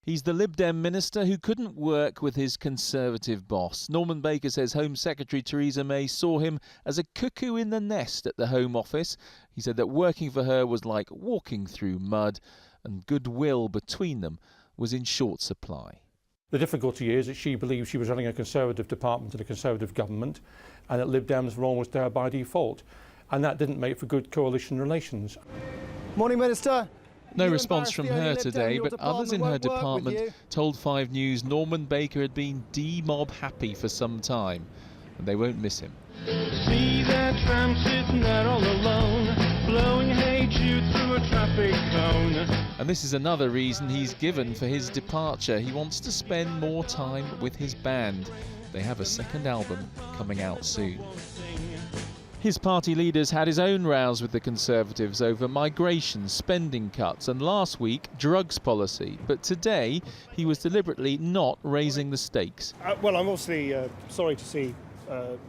He's the Lib Dem minister who couldn't work with his Conservative boss. Norman Baker says Home Secretary Theresa May saw him as a cuckoo in the nest at the Home Office. He said that working for her was like walking through mud, and goodwill between them was in short supply. The difficulty is that she believed she was running a Conservative department in a Conservative government, and that Lib Dem's role was there by default. And that didn't make for good coalition relations. Morning, Minister. No response from her today, but others in her department told 5 News Norman Baker had been D-mob happy for some time, and they won't miss him. See that tramp sitting there all alone, blowing hey Jude through a traffic cone. And this is another reason he's given for his departure. He wants to spend more time with his band. They have a second album coming out soon. His party leaders had his own rows with the Conservatives over migration, spending cuts and last week drugs policy. But today he was deliberately not raising the stakes. Well, I'm obviously sorry to see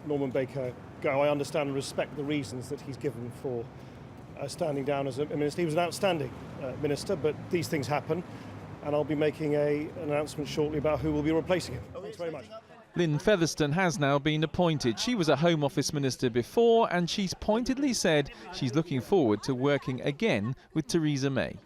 Norman Baker go. I understand and respect the reasons that he's given for standing down as a minister. He was an outstanding minister, but these things happen, and I'll be making an announcement shortly about who will be replacing him. Thanks very much. Lynn Featherstone has now been appointed. She was a Home Office minister before, and she's pointedly said she's looking forward to working again with Theresa May.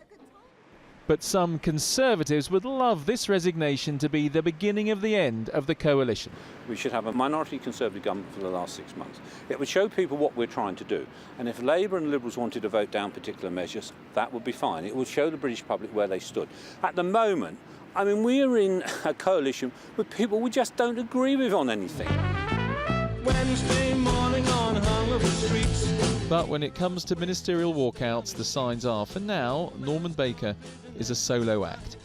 But some Conservatives would love this resignation to be the beginning of the end of the coalition. We should have a minority Conservative government for the last 6 months. It would show people what we're trying to do. And if Labour and Liberals wanted to vote down particular measures, that would be fine. It would show the British public where they stood. At the moment, I mean, we're in a coalition with people we just don't agree with on anything. Wednesday morning on hungover streets. But when it comes to ministerial walkouts, the signs are, for now, Norman Baker is a solo act.